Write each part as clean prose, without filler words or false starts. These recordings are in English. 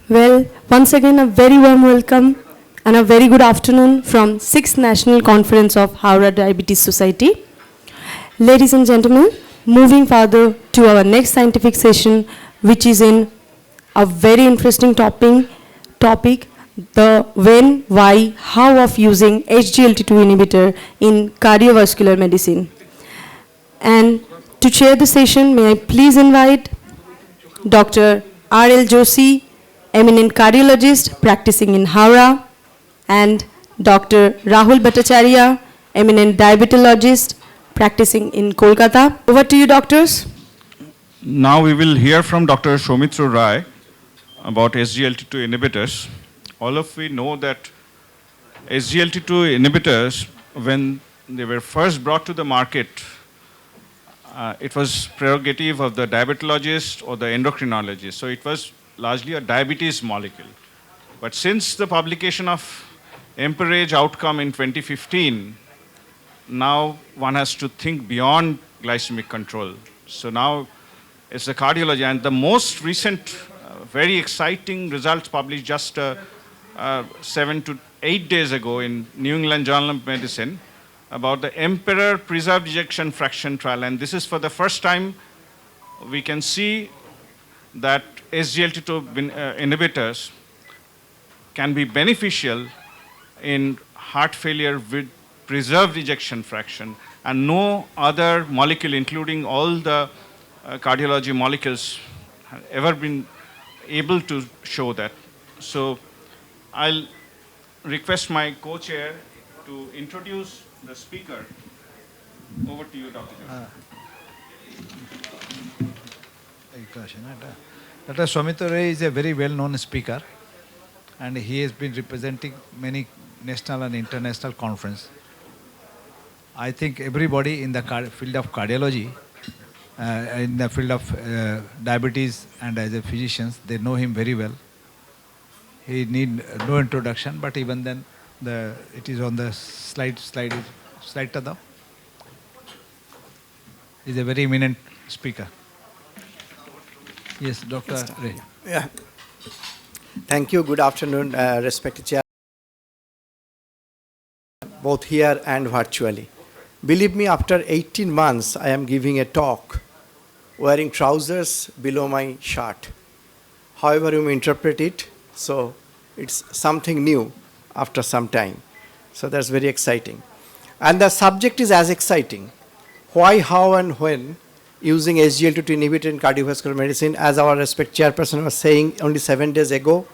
Well, once again, a very warm welcome and a very good afternoon from 6th National Conference of Howrah Diabetes Society. Ladies and gentlemen, moving further to our next scientific session, which is in a very interesting topic, the when, why, how of using SGLT2 inhibitor in cardiovascular medicine. And to chair the session, may I please invite Dr. R.L. Joshi, eminent cardiologist practicing in Howrah, and Dr. Rahul Bhattacharya, eminent diabetologist practicing in Kolkata. Over to you, doctors. Now we will hear from Dr. Soumitra Rai about SGLT2 inhibitors. All of we know that SGLT2 inhibitors, when they were first brought to the market, it was prerogative of the diabetologist or the endocrinologist. So it was largely a diabetes molecule. But since the publication of EMPERAGE outcome in 2015, now one has to think beyond glycemic control. So now it's the cardiology, and the most recent very exciting results published just 7 to 8 days ago in New England Journal of Medicine about the EMPEROR preserved ejection fraction trial. And this is for the first time we can see that SGLT2 inhibitors can be beneficial in heart failure with preserved ejection fraction, and no other molecule, including all the cardiology molecules, have ever been able to show that. So I'll request my co-chair to introduce the speaker. Over to you, Dr. Dr. Soumitra Rai is a very well-known speaker, and he has been representing many national and international conferences. I think everybody in the field of cardiology, in the field of diabetes, and as a physician, they know him very well. He need no introduction, but even then, it is on the slide to the. He is a very eminent speaker. Yes, Dr. Ray. Yeah. Thank you. Good afternoon, respected chair, both here and virtually. Believe me, after 18 months, I am giving a talk wearing trousers below my shirt. However you may interpret it, so it's something new after some time. So that's very exciting. And the subject is as exciting. Why, how, and when using SGLT2 inhibitor in cardiovascular medicine. As our respected chairperson was saying only 7 days ago,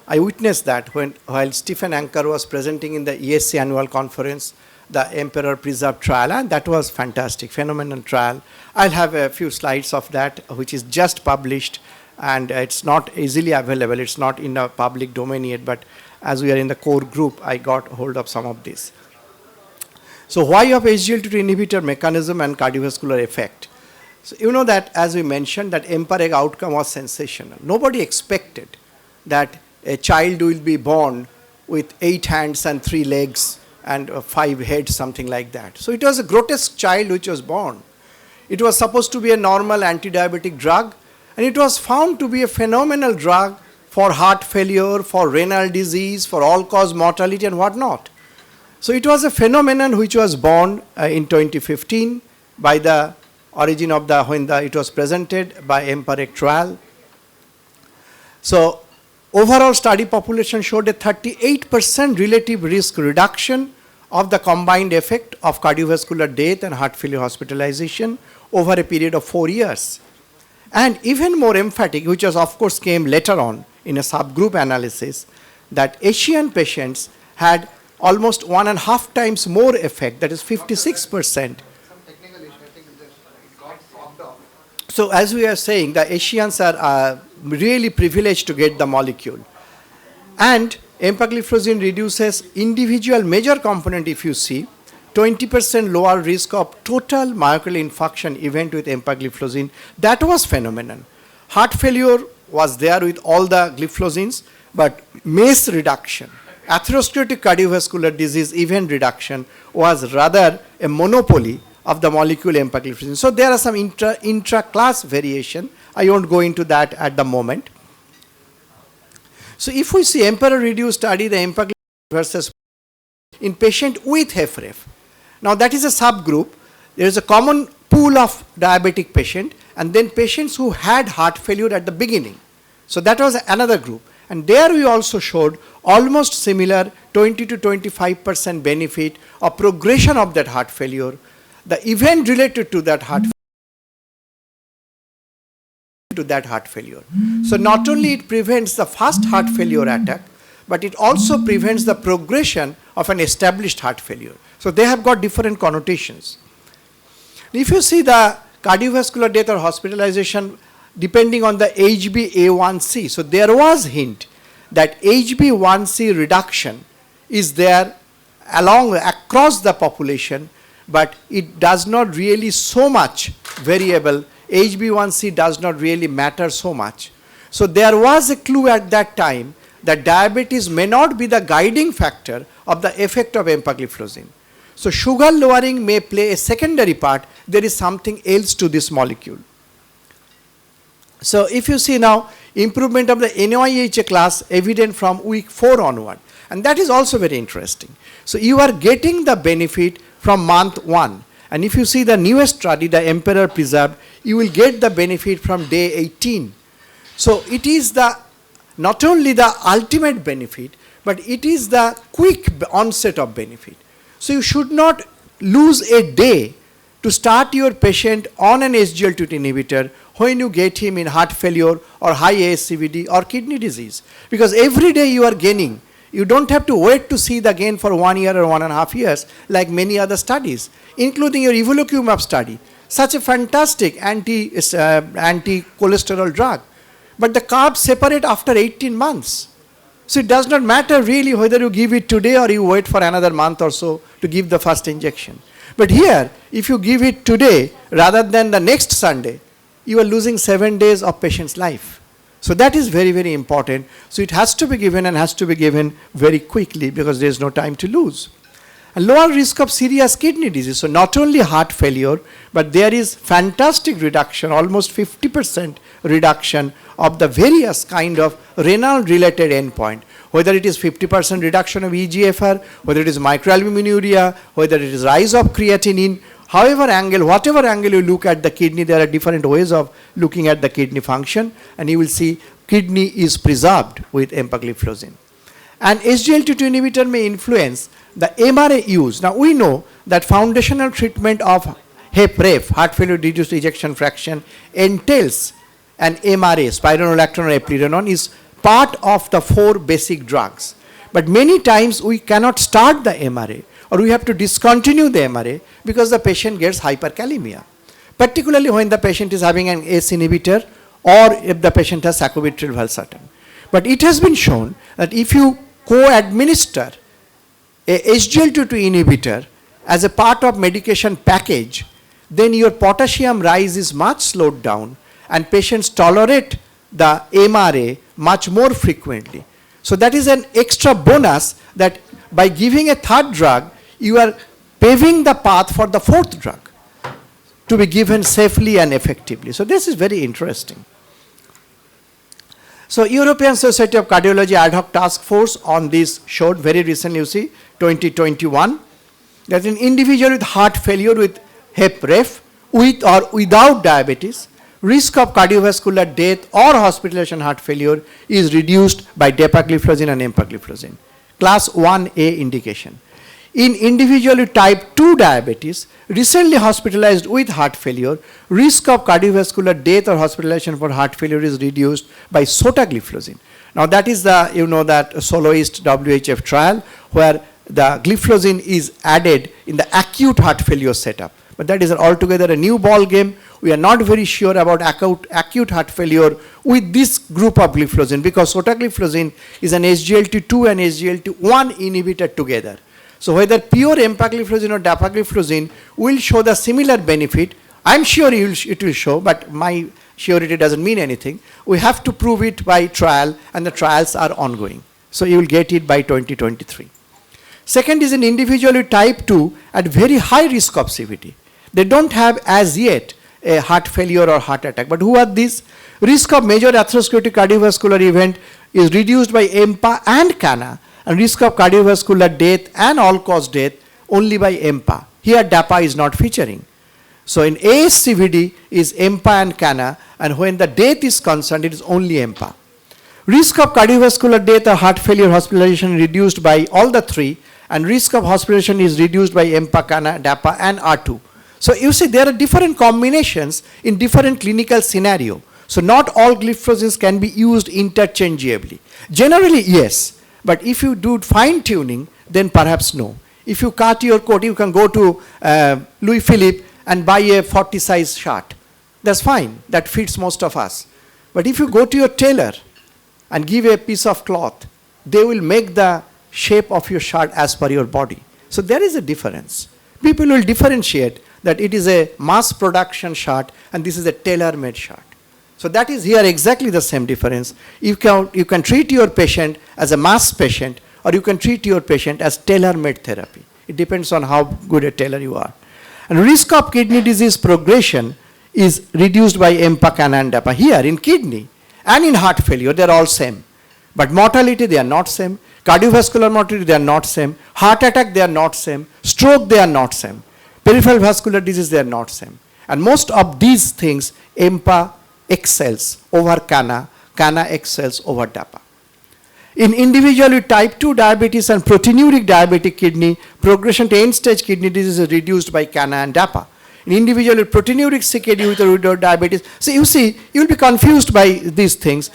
I witnessed that while Stephen Anker was presenting in the ESC annual conference, the EMPEROR Preserve trial, and that was fantastic, phenomenal trial. I'll have a few slides of that, which is just published, and it's not easily available. It's not in the public domain yet, but as we are in the core group, I got hold of some of this. So why of SGLT2 inhibitor mechanism and cardiovascular effect? So you know that, as we mentioned, that EMPERAGE outcome was sensational. Nobody expected that a child will be born with 8 hands and 3 legs and 5 heads, something like that. So it was a grotesque child which was born. It was supposed to be a normal anti-diabetic drug, and it was found to be a phenomenal drug for heart failure, for renal disease, for all-cause mortality and whatnot. So it was a phenomenon which was born in 2015 by the origin of when it was presented by EMPERAGE trial. So overall study population showed a 38% relative risk reduction of the combined effect of cardiovascular death and heart failure hospitalization over a period of 4 years. And even more emphatic, which was of course came later on in a subgroup analysis, that Asian patients had almost 1.5 times more effect, that is 56%. So as we are saying, the Asians are really privileged to get the molecule. And empagliflozin reduces individual major component, if you see, 20% lower risk of total myocardial infarction event with empagliflozin. That was phenomenon. Heart failure was there with all the gliflozins, but MACE reduction, atherosclerotic cardiovascular disease event reduction was rather a monopoly of the molecule empagliflozin. So there are some intra-class variation. I won't go into that at the moment. So if we see Emperor Reduced study, the empagliflozin versus in patient with HFrEF. Now that is a subgroup. There is a common pool of diabetic patient and then patients who had heart failure at the beginning. So that was another group. And there we also showed almost similar 20 to 25% benefit of progression of that heart failure. The event related to that heart failure. So not only it prevents the first heart failure attack, but it also prevents the progression of an established heart failure. So they have got different connotations. If you see the cardiovascular death or hospitalization depending on the HbA1c, so there was hint that HbA1c reduction is there across the population, but it does not really so much variable. HbA1c does not really matter so much. So there was a clue at that time that diabetes may not be the guiding factor of the effect of empagliflozin. So sugar lowering may play a secondary part. There is something else to this molecule. So if you see now, improvement of the NYHA class evident from week 4 onward. And that is also very interesting. So you are getting the benefit from month 1. And if you see the newest study, the Emperor Preserved, you will get the benefit from day 18. So it is the not only the ultimate benefit, but it is the quick onset of benefit. So you should not lose a day to start your patient on an SGLT2 inhibitor when you get him in heart failure or high ASCVD or kidney disease. Because every day you are gaining. You don't have to wait to see the gain for 1 year or 1.5 years like many other studies, including your evolocumab study. Such a fantastic anti-cholesterol drug. But the carbs separate after 18 months. So it does not matter really whether you give it today or you wait for another month or so to give the first injection. But here, if you give it today rather than the next Sunday, you are losing 7 days of patient's life. So that is very, very important. So it has to be given and has to be given very quickly because there is no time to lose. A lower risk of serious kidney disease. So not only heart failure, but there is fantastic reduction, almost 50% reduction of the various kind of renal related endpoint. Whether it is 50% reduction of EGFR, whether it is microalbuminuria, whether it is rise of creatinine, however angle, whatever angle you look at the kidney, there are different ways of looking at the kidney function, and you will see kidney is preserved with empagliflozin. And SGLT2 inhibitor may influence the MRA use. Now we know that foundational treatment of HFrEF, heart failure reduced ejection fraction, entails an MRA, spironolactone or eplerenone, is part of the 4 basic drugs. But many times we cannot start the MRA or we have to discontinue the MRA because the patient gets hyperkalemia, particularly when the patient is having an ACE inhibitor or if the patient has sacubitril valsartan. But it has been shown that if you co-administer a SGLT2 inhibitor as a part of medication package, then your potassium rise is much slowed down and patients tolerate the MRA much more frequently. So that is an extra bonus that by giving a third drug, you are paving the path for the 4th drug to be given safely and effectively. So this is very interesting. So European Society of Cardiology Ad Hoc Task Force on this showed very recently, you see, 2021, that an individual with heart failure with HFrEF, with or without diabetes, risk of cardiovascular death or hospitalization heart failure is reduced by dapagliflozin and empagliflozin. Class 1A indication. In individual with type 2 diabetes, recently hospitalized with heart failure, risk of cardiovascular death or hospitalization for heart failure is reduced by sotagliflozin. Now that is the, you know, that soloist WHF trial where the gliflozin is added in the acute heart failure setup. But that is altogether a new ball game. We are not very sure about acute heart failure with this group of gliflozin because sotagliflozin is an SGLT2 and SGLT1 inhibitor together. So whether pure empagliflozin or dapagliflozin will show the similar benefit, I'm sure it will show, but my surety doesn't mean anything. We have to prove it by trial, and the trials are ongoing. So you will get it by 2023. Second is an individual with type 2 at very high risk of CVD. They don't have as yet a heart failure or heart attack. But who are these? Risk of major atherosclerotic cardiovascular event is reduced by EMPA and CANA, and risk of cardiovascular death and all-cause death only by EMPA. Here DAPA is not featuring. So in ASCVD is EMPA and CANA, and when the death is concerned, it is only EMPA. Risk of cardiovascular death or heart failure hospitalization reduced by all the three, and risk of hospitalization is reduced by EMPA, CANA, DAPA, and R2. So you see there are different combinations in different clinical scenario. So not all gliflozins can be used interchangeably. Generally, yes, but if you do fine tuning, then perhaps no. If you cut your coat, you can go to Louis Philippe and buy a 40 size shirt. That's fine, that fits most of us. But if you go to your tailor and give a piece of cloth, they will make the shape of your shirt as per your body. So there is a difference. People will differentiate that it is a mass production shirt and this is a tailor-made shirt. So that is here exactly the same difference. You can treat your patient as a mass patient, or you can treat your patient as tailor-made therapy. It depends on how good a tailor you are. And risk of kidney disease progression is reduced by EMPA, CANA, and DAPA. Here in kidney and in heart failure, they are all same. But mortality, they are not same. Cardiovascular mortality, they are not same. Heart attack, they are not same. Stroke, they are not same. Peripheral vascular disease, they are not same. And most of these things, EMPA excels over CANA, CANA excels over DAPA. In individual with type 2 diabetes and proteinuric diabetic kidney, progression to end-stage kidney disease is reduced by CANA and DAPA. In individual with proteinuric CKD with diabetes, so you see, you will be confused by these things.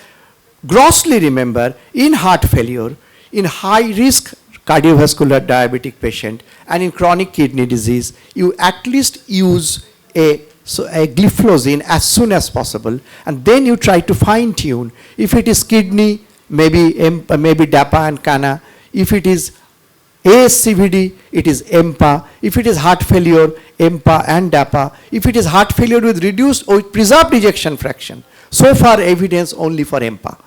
Grossly remember, in heart failure, in high-risk cardiovascular diabetic patient, and in chronic kidney disease, you at least use a gliflozin as soon as possible, and then you try to fine-tune. If it is kidney, maybe DAPA and CANA. If it is ASCVD, it is EMPA. If it is heart failure, EMPA and DAPA. If it is heart failure with reduced or preserved ejection fraction, so far evidence only for EMPA.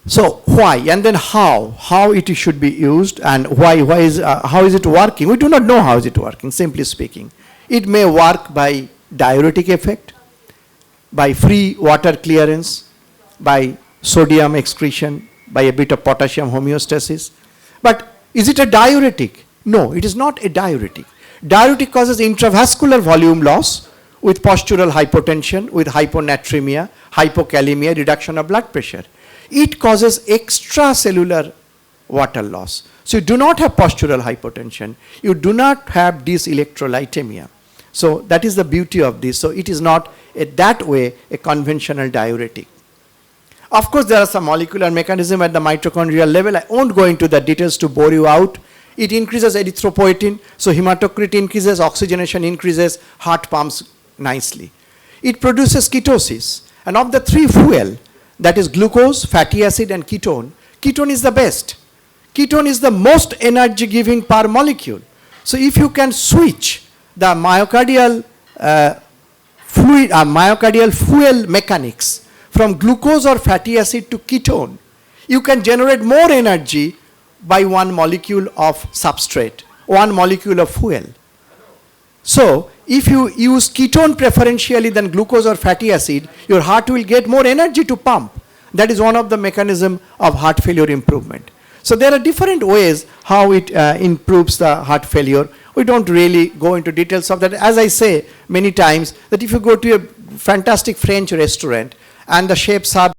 So why and then how it should be used, and how is it working? We do not know how is it working, simply speaking. It may work by diuretic effect, by free water clearance, by sodium excretion, by a bit of potassium homeostasis. But is it a diuretic? No, it is not a diuretic. Diuretic causes intravascular volume loss with postural hypotension, with hyponatremia, hypokalemia, reduction of blood pressure. It causes extracellular water loss. So you do not have postural hypotension. You do not have dyselectrolytemia. So that is the beauty of this. So it is not that way a conventional diuretic. Of course, there are some molecular mechanism at the mitochondrial level. I won't go into the details to bore you out. It increases erythropoietin, so hematocrit increases, oxygenation increases, heart pumps nicely. It produces ketosis. And of the three fuel, that is glucose, fatty acid, and ketone, ketone is the best. Ketone is the most energy giving per molecule. So if you can switch the myocardial fuel mechanics from glucose or fatty acid to ketone, you can generate more energy by one molecule of substrate, one molecule of fuel. So if you use ketone preferentially than glucose or fatty acid, your heart will get more energy to pump. That is one of the mechanism of heart failure improvement. So there are different ways how it improves the heart failure. We don't really go into details of that. As I say many times, that if you go to a fantastic French restaurant and the chefs are,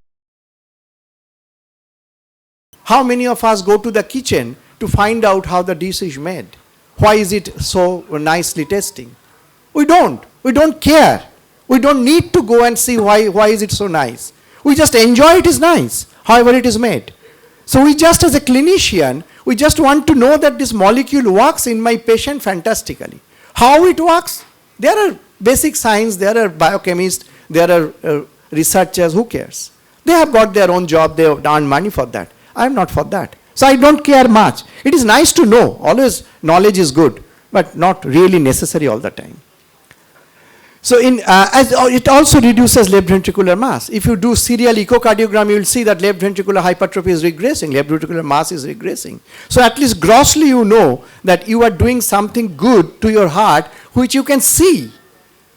how many of us go to the kitchen to find out how the dish is made? Why is it so nicely tasting? We don't. We don't care. We don't need to go and see why is it so nice. We just enjoy it is nice, however it is made. So we just, as a clinician, we just want to know that this molecule works in my patient fantastically. How it works? There are basic science, there are biochemists, there are researchers, who cares? They have got their own job, they have earned money for that. I am not for that. So I don't care much. It is nice to know, always knowledge is good, but not really necessary all the time. So it also reduces left ventricular mass. If you do serial echocardiogram, you will see that left ventricular hypertrophy is regressing, left ventricular mass is regressing. So at least grossly you know that you are doing something good to your heart, which you can see.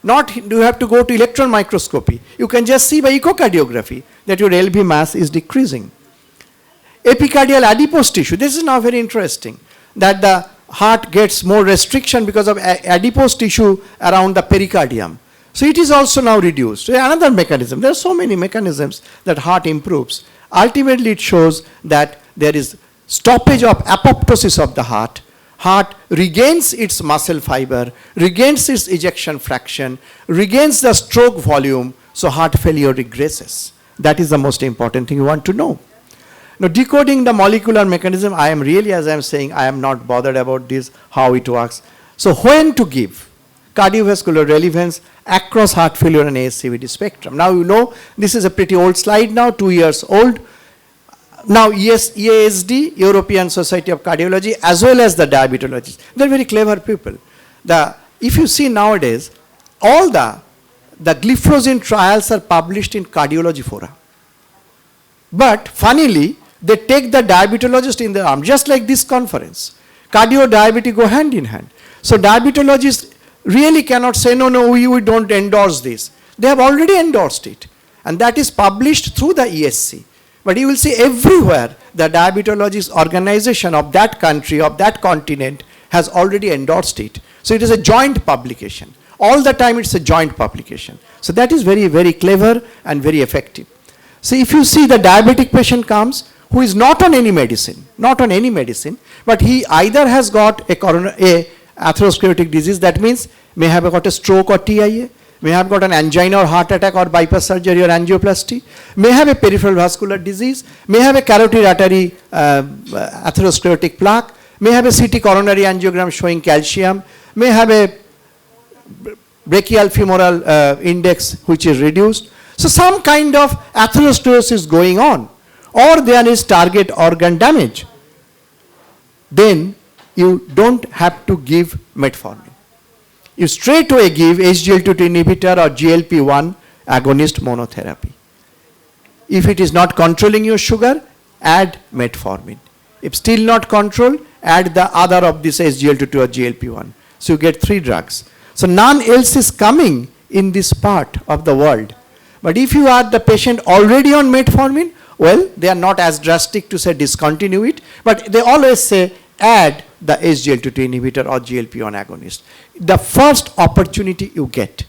Not you have to go to electron microscopy. You can just see by echocardiography that your LV mass is decreasing. Epicardial adipose tissue, this is now very interesting, that the heart gets more restriction because of adipose tissue around the pericardium. So it is also now reduced. Another mechanism, there are so many mechanisms that heart improves. Ultimately it shows that there is stoppage of apoptosis of the heart. Heart regains its muscle fiber, regains its ejection fraction, regains the stroke volume, so heart failure regresses. That is the most important thing you want to know. Now, decoding the molecular mechanism, I am really, as I am saying, I am not bothered about this, how it works. So, when to give cardiovascular relevance across heart failure and ASCVD spectrum. Now, you know, this is a pretty old slide now, 2 years old. Now, EASD, European Society of Cardiology, as well as the diabetologists, they're very clever people. If you see nowadays, all the gliflozin trials are published in cardiology fora. But funnily, they take the diabetologist in their arm, just like this conference. Cardio, diabetes go hand in hand. So diabetologists really cannot say, no, we don't endorse this. They have already endorsed it. And that is published through the ESC. But you will see everywhere the diabetologist organization of that country, of that continent, has already endorsed it. So it is a joint publication. All the time it's a joint publication. So that is very, very clever and very effective. So if you see the diabetic patient comes who is not on any medicine, but he either has got a atherosclerotic disease, that means may have got a stroke or TIA, may have got an angina or heart attack or bypass surgery or angioplasty, may have a peripheral vascular disease, may have a carotid artery atherosclerotic plaque, may have a CT coronary angiogram showing calcium, may have a brachial femoral index which is reduced. So some kind of atherosclerosis going on, or there is target organ damage. Then you don't have to give metformin. You straight away give SGLT2 inhibitor or GLP-1 agonist monotherapy. If it is not controlling your sugar, add metformin. If still not controlled, add the other of this SGLT2 or GLP-1. So you get 3 drugs. So none else is coming in this part of the world. But if you are the patient already on metformin, well, they are not as drastic to say discontinue it, but they always say add the SGLT2 inhibitor or GLP-1 agonist. The first opportunity you get.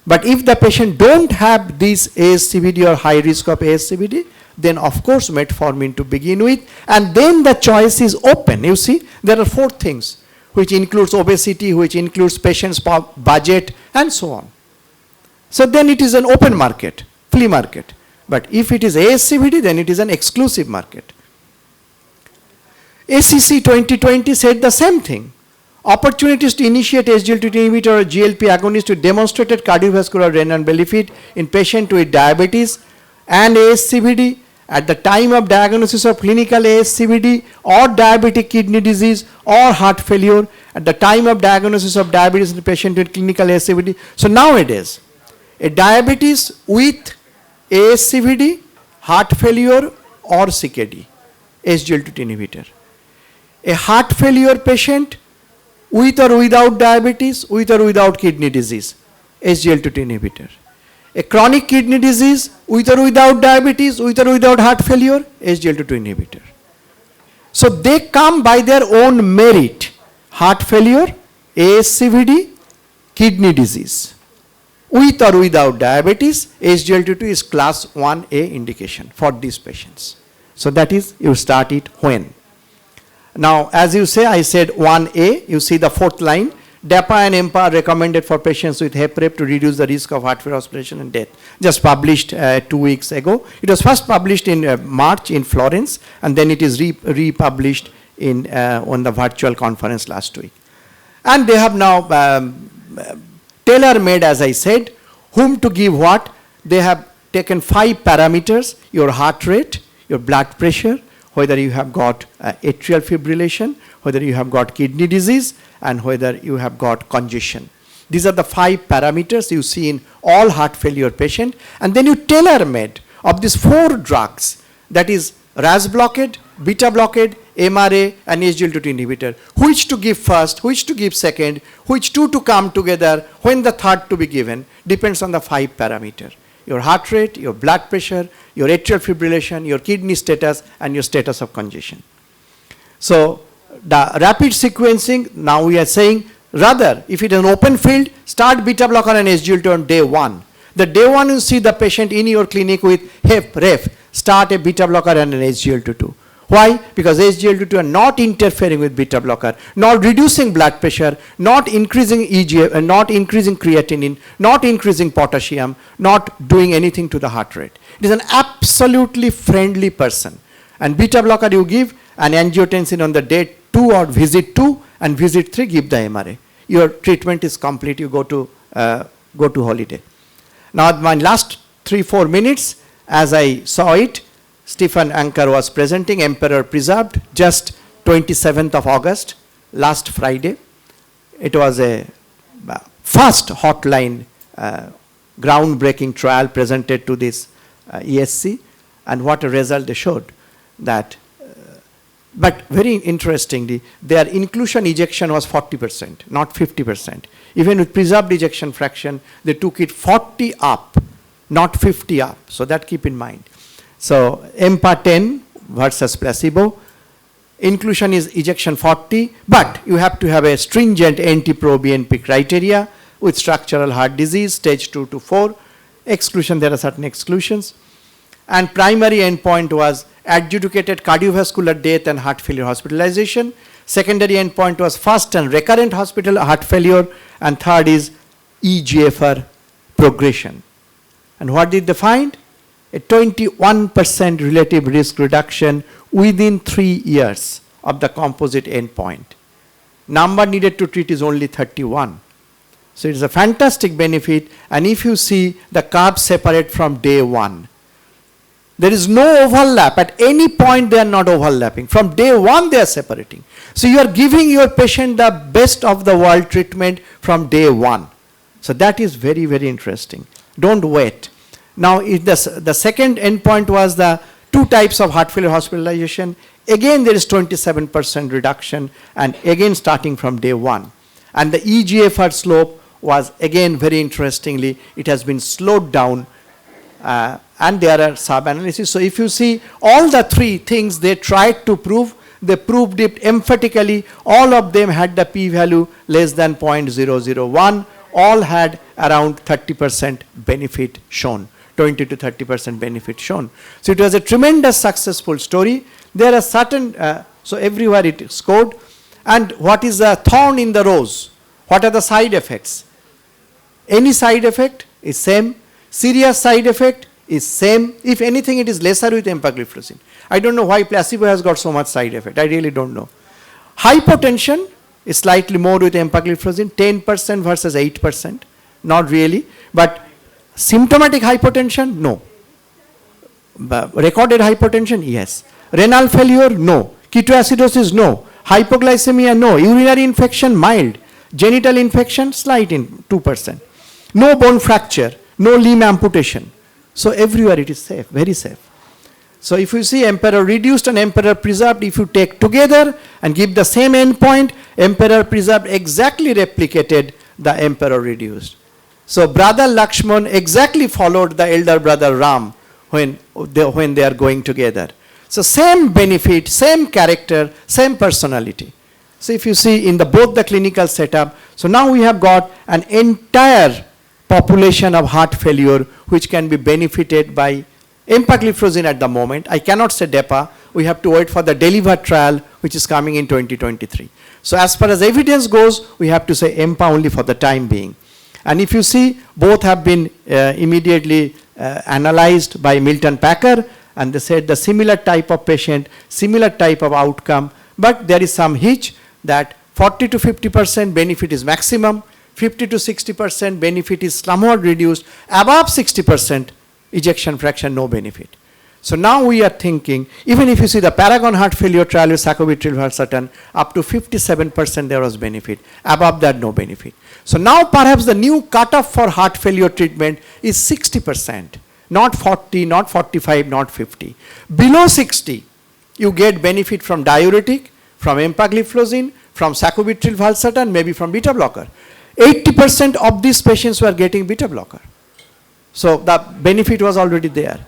But if the patient don't have this ASCVD or high risk of ASCVD, then of course metformin to begin with, and then the choice is open. You see, there are 4 things, which includes obesity, which includes patient's budget, and so on. So then it is an open market, flea market. But if it is ASCVD, then it is an exclusive market. ACC 2020 said the same thing. Opportunities to initiate SGLT2 inhibitor or GLP agonist to demonstrated cardiovascular renal benefit in patient with diabetes and ASCVD at the time of diagnosis of clinical ASCVD or diabetic kidney disease or heart failure, at the time of diagnosis of diabetes in the patient with clinical ASCVD. So nowadays, a diabetes with ASCVD, heart failure or CKD, SGLT2 inhibitor. A heart failure patient with or without diabetes, with or without kidney disease, SGLT2 inhibitor. A chronic kidney disease with or without diabetes, with or without heart failure, SGLT2 inhibitor. So they come by their own merit. Heart failure, ASCVD, kidney disease. With or without diabetes, SGLT2 is class 1A indication for these patients. So that is, you start it when? Now, as you say, I said 1A, you see the 4th line. DAPA and EMPA are recommended for patients with HEPREP to reduce the risk of heart failure, hospitalization and death. Just published 2 weeks ago. It was first published in March in Florence, and then it is republished in on the virtual conference last week. And they have now tailor-made, as I said, whom to give what. They have taken 5 parameters: your heart rate, your blood pressure, whether you have got atrial fibrillation, whether you have got kidney disease, and whether you have got congestion. These are the 5 parameters you see in all heart failure patient, and then you tailor-made of these 4 drugs, that is RAS blockade, beta blockade, MRA and SGLT2 inhibitor. Which to give first, which to give second, which two to come together, when the third to be given, depends on the 5 parameter. Your heart rate, your blood pressure, your atrial fibrillation, your kidney status, and your status of congestion. So the rapid sequencing, now we are saying, rather, if it is an open field, start beta blocker and SGLT2 on day 1. The day 1 you see the patient in your clinic with HEP, REF, start a beta blocker and an SGLT2. Why? Because SGLT2 are not interfering with beta blocker, not reducing blood pressure, not increasing EGF, not increasing creatinine, not increasing potassium, not doing anything to the heart rate. It is an absolutely friendly person. And beta blocker you give an angiotensin on the day 2 or visit 2, and visit 3 give the MRA. Your treatment is complete, you go to holiday. Now my last 3-4 minutes, as I saw it, Stephen Anker was presenting Emperor Preserved just 27th of August, last Friday. It was a first hotline groundbreaking trial presented to this ESC, and what a result they showed. That, but very interestingly, their inclusion ejection was 40%, not 50%. Even with preserved ejection fraction, they took it 40 up, not 50 up. So that keep in mind. So EMPA 10 versus placebo. Inclusion is ejection 40, but you have to have a stringent NT-proBNP criteria with structural heart disease, stage 2 to 4. Exclusion, there are certain exclusions. And primary endpoint was adjudicated cardiovascular death and heart failure hospitalization. Secondary endpoint was first and recurrent hospital heart failure, and third is eGFR progression. And what did they find? A 21% relative risk reduction within 3 years of the composite endpoint. Number needed to treat is only 31. So it is a fantastic benefit, and if you see the curves separate from day 1, there is no overlap. At any point they are not overlapping. From day 1 they are separating. So you are giving your patient the best of the world treatment from day 1. So that is very, very interesting. Don't wait. Now the second endpoint was the 2 types of heart failure hospitalization. Again there is 27% reduction, and again starting from day 1. And the eGFR slope was again very interestingly, it has been slowed down, and there are sub-analysis. So if you see all the 3 things they tried to prove, they proved it emphatically. All of them had the p-value less than 0.001. All had around 30% benefit shown, 20 to 30% benefit shown. So it was a tremendous successful story. There are certain, so everywhere it scored. And what is the thorn in the rose? What are the side effects? Any side effect is same. Serious side effect is same. If anything, it is lesser with empagliflozin. I don't know why placebo has got so much side effect. I really don't know. Hypotension is slightly more with empagliflozin, 10% versus 8%. Not really. But symptomatic hypotension, no. Recorded hypertension, yes. Renal failure, no. Ketoacidosis, no. Hypoglycemia, no. Urinary infection, mild. Genital infection, slight in 2%. No bone fracture, no limb amputation. So everywhere it is safe, very safe. So if you see Emperor reduced and Emperor preserved, if you take together and give the same endpoint, Emperor preserved exactly replicated the Emperor reduced. So brother Lakshman exactly followed the elder brother Ram when they are going together. So same benefit, same character, same personality. So if you see in both the clinical setup, so now we have got an entire population of heart failure which can be benefited by empagliflozin at the moment. I cannot say DEPA. We have to wait for the DELIVER trial which is coming in 2023. So as far as evidence goes, we have to say EMPA only for the time being. And if you see, both have been immediately analyzed by Milton Packer, and they said the similar type of patient, similar type of outcome, but there is some hitch that 40 to 50% benefit is maximum, 50 to 60% benefit is somewhat reduced, above 60% ejection fraction, no benefit. So now we are thinking, even if you see the Paragon heart failure trial with sacubitril valsartan, up to 57% there was benefit, above that no benefit. So now perhaps the new cutoff for heart failure treatment is 60%, not 40, not 45, not 50. Below 60, You get benefit from diuretic, from empagliflozin, from sacubitril valsartan, maybe from beta blocker. 80% of these patients were getting beta blocker. So the benefit was already there.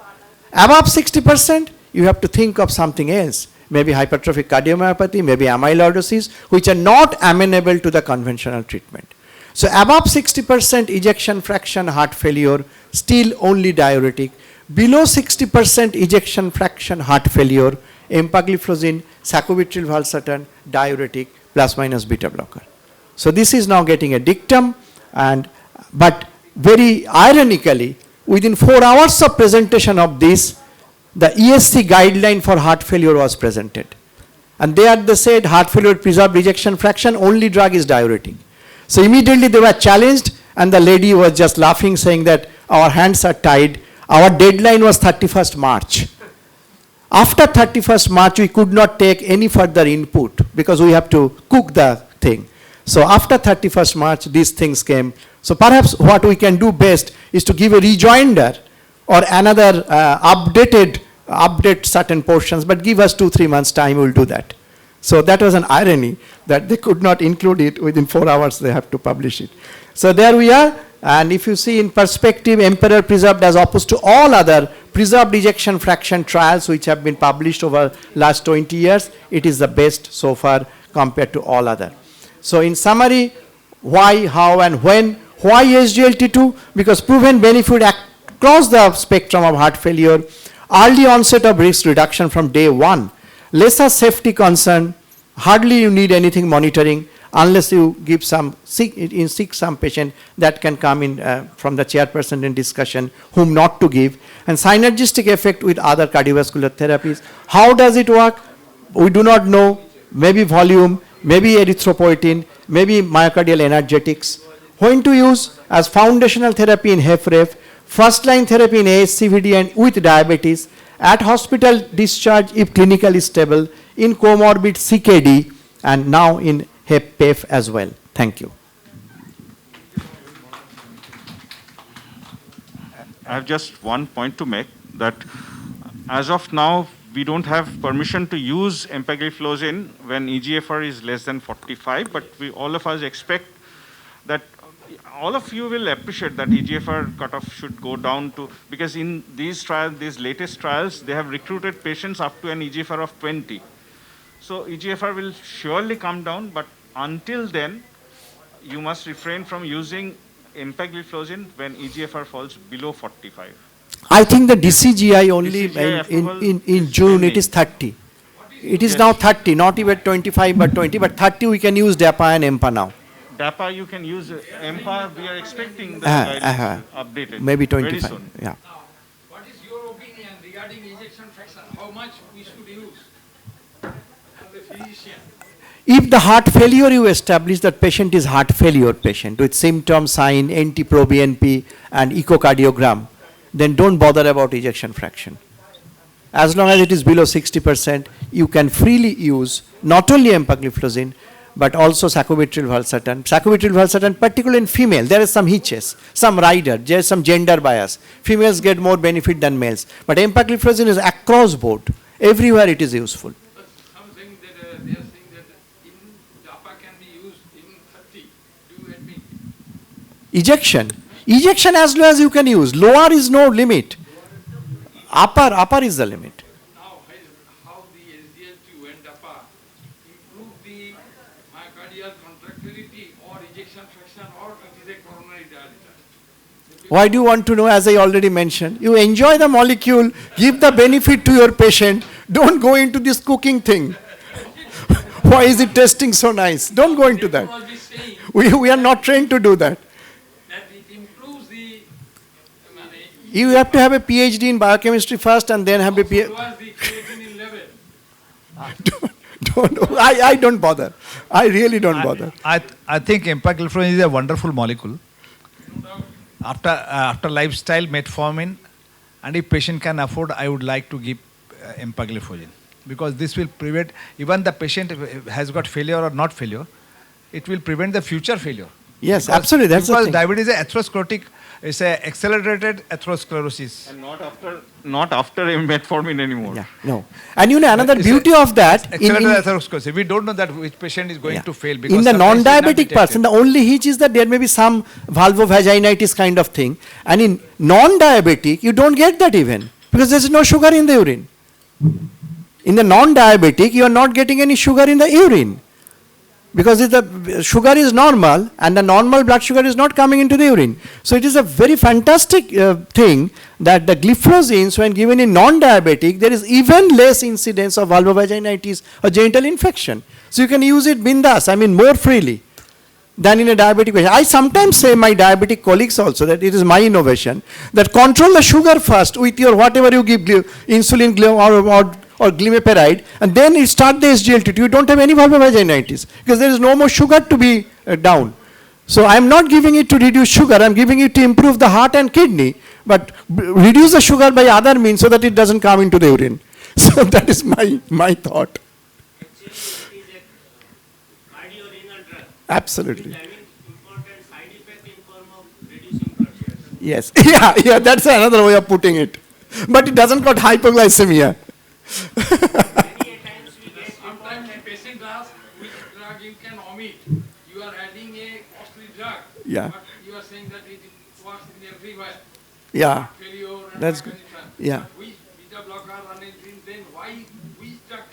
Above 60%, you have to think of something else. Maybe hypertrophic cardiomyopathy, maybe amyloidosis, which are not amenable to the conventional treatment. So above 60% ejection fraction heart failure, still only diuretic. Below 60% ejection fraction heart failure, empagliflozin, sacubitril valsartan, diuretic, plus minus beta blocker. So this is now getting a dictum, but very ironically, within 4 hours of presentation of this, the ESC guideline for heart failure was presented. And there they said heart failure with preserved ejection fraction, only drug is diuretic. So immediately they were challenged, and the lady was just laughing, saying that our hands are tied. Our deadline was 31st March. After 31st March, we could not take any further input because we have to cook the thing. So after 31st March, these things came. So perhaps what we can do best is to give a rejoinder or another update certain portions, but give us 2-3 months time, we'll do that. So that was an irony that they could not include it within 4 hours, they have to publish it. So there we are, and if you see in perspective, Emperor preserved as opposed to all other preserved ejection fraction trials which have been published over last 20 years, it is the best so far compared to all other. So in summary, why, how and when? Why SGLT2? Because proven benefit across the spectrum of heart failure, early onset of risk reduction from day 1, lesser safety concern, hardly you need anything monitoring unless you give some some patient that can come in from the chairperson in discussion whom not to give, and synergistic effect with other cardiovascular therapies. How does it work? We do not know. Maybe volume, maybe erythropoietin, maybe myocardial energetics. When to use? As foundational therapy in HFrEF, first line therapy in ASCVD and with diabetes, at hospital discharge if clinically stable, in comorbid CKD, and now in HEPPEF as well. Thank you. I have just one point to make, that as of now, we don't have permission to use empagliflozin when EGFR is less than 45, but all of us expect that all of you will appreciate that EGFR cutoff should go down to, because in these trials, these latest trials, they have recruited patients up to an EGFR of 20. So EGFR will surely come down, but until then, you must refrain from using empagliflozin when EGFR falls below 45. I think the DCGI only DCGI in June it is 30. It is Yes. now 30, not even 25 but 20, but 30 we can use DAPA and EMPA now. DAPA you can use, EMPA we are expecting the guidelines updated Maybe very 25, soon. yeah. What is your opinion regarding ejection fraction? How much we should use? As a physician. If the heart failure you establish that patient is heart failure patient with symptom, sign, NT-proBNP and echocardiogram, then don't bother about ejection fraction. As long as it is below 60%, you can freely use not only empagliflozin, but also sacubitril valsartan. Sacubitril valsartan, particularly in female, there is some hitches, some rider, there is some gender bias. Females get more benefit than males. But empagliflozin is across board. Everywhere it is useful. But some saying that they are saying that in DAPA can be used in 30. Do you admit? Ejection as low as you can use. Lower is no limit. Upper is the limit. Now, how the SGLT2 and DAPA improve the myocardial contractility or ejection fraction, or it is a coronary dialysis? Why do you want to know? As I already mentioned, you enjoy the molecule, give the benefit to your patient, don't go into this cooking thing. Why is it tasting so nice? Don't go into that. Was saying We are not trained to do that. that it improves the You have to have a PhD in biochemistry first and then have a PhD. was the creatinine level. I don't bother. I really don't bother. I think empagliflozin is a wonderful molecule. After lifestyle metformin, and if patient can afford, I would like to give empagliflozin, because this will prevent, even the patient has got failure or not failure, it will prevent the future failure. Yes, Because- absolutely. That's the because thing. diabetes is atherosclerotic, It's a accelerated atherosclerosis. And not after metformin anymore. Yeah, no. And another It's beauty of that, Accelerated atherosclerosis. We don't know that which patient is going yeah. to fail because in the sometimes it's not non-diabetic person, detected. the only hitch is that there may be some vulvovaginitis kind of thing. And in non-diabetic, you don't get that even because there's no sugar in the urine. In the non-diabetic, you are not getting any sugar in the urine because if the sugar is normal and the normal blood sugar is not coming into the urine. So it is a very fantastic thing that the gliflozins, when given in non-diabetic, there is even less incidence of vulvovaginitis or genital infection. So you can use it bindas, more freely than in a diabetic patient. I sometimes say my diabetic colleagues also that it is my innovation that control the sugar first with your whatever you give insulin or glimepiride, and then you start the SGLT2. You don't have any vulvovaginitis because there is no more sugar to be down. So I am not giving it to reduce sugar. I am giving it to improve the heart and kidney, but reduce the sugar by other means so that it doesn't come into the urine. So that is my thought. Actually, it is a cardiorenal drug. Absolutely. Having important side effect in form of reducing blood sugar. Yes. Yeah, that's another way of putting it. But it doesn't cause hypoglycemia. Many a times we get Sometimes the patient asks which drug you can omit. You are adding a costly drug. Yeah. But you are saying that it works in everywhere. Yeah. Failure and That's good. hypertension. Yeah. But which beta blocker and insulin, then which drug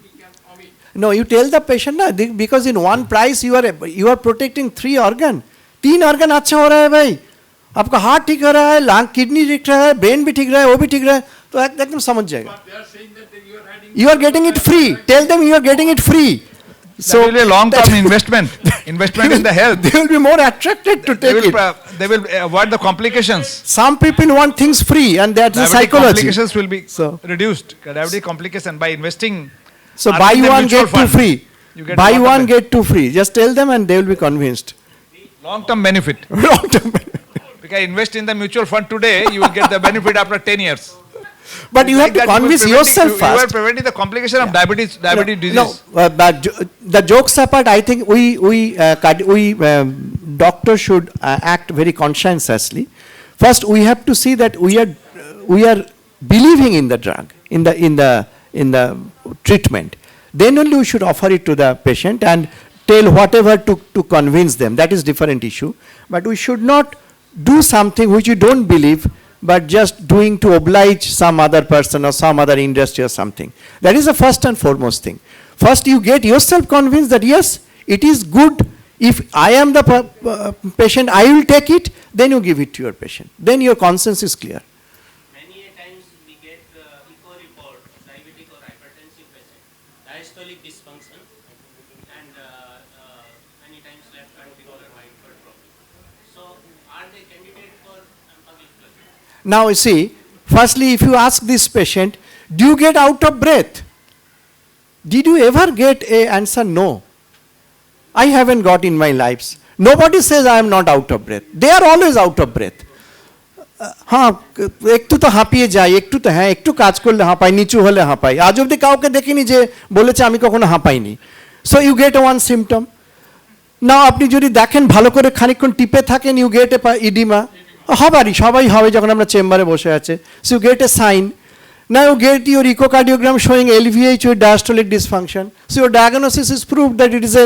we can omit? No, you tell the patient na, because in one price you are protecting 3 organ. 3 organ अच्छा हो रहा है भाई. आपका heart ठीक हो रहा है, लंग किडनी ठीक रहा है, ब्रेन भी ठीक रहा है, वो भी ठीक रहा है, तो एकदम समझ जाएगा. But they are saying that you are adding. You are getting it free. Tell them you are getting it free. So that will be a long-term investment in the health. They will be more attracted to take it. They will avoid the complications. Some people want things free, and that's the Diabetic psychology. complications will be So- reduced. Diabetic complication by investing. So Earning buy the one mutual get two fund, free. you get Buy lot of one benefit. get two free. Just tell them, and they will be convinced. Long-term benefit. Long term. Because invest in the mutual fund today, you will get the benefit after 10 years. But you have Like to that, you will convince preventing- yourself you are first. preventing the complication of diabetes disease. No, but the jokes apart, I think we doctors should act very conscientiously. First, we have to see that we are believing in the drug, in the treatment. Then only we should offer it to the patient and tell whatever to convince them. That is different issue. But we should not do something which you don't believe, but just doing to oblige some other person or some other industry or something. That is the first and foremost thing. First, you get yourself convinced that yes, it is good. If I am the patient, I will take it. Then you give it to your patient. Then your conscience is clear. Many a times we get echo report, diabetic or hypertensive patient, diastolic dysfunction, and many times left ventricular hypertrophy. So, are they candidate for empagliflozin? Now you see, firstly, if you ask this patient, do you get out of breath? Did you ever get a answer no? I haven't got in my lives. Nobody says I am not out of breath. They are always out of breath. हाँ একটু তো হাঁপিয়ে যাই একটু তো হ্যাঁ একটু কাজ করলে হাঁপাই নিচু হলে হাঁপাই আজ অবধি কাউকে দেখিনি যে বলেছে আমি কখনো হাঁপাইনি so you get one symptom না আপনি যদি দেখেন ভালো করে খানিকক্ষণ টিপে থাকেন ইউ গেট এ ইডিমা হবারই সবাই হবে যখন আমরা চেম্বারে বসে আছে so you get a sign now you get your echocardiogram showing LVH with diastolic dysfunction so your diagnosis is proved that it is a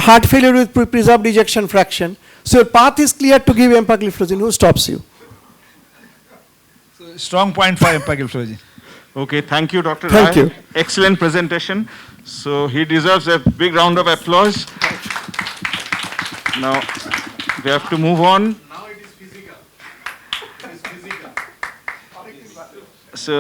heart failure with preserved ejection fraction so your path is clear to give empagliflozin. Who stops you? Strong point for empagliflozin. Okay, thank you, Dr. Thank Rai. you. Excellent presentation. So he deserves a big round of applause. Now we have to move on. Now it is physical. It is physical. So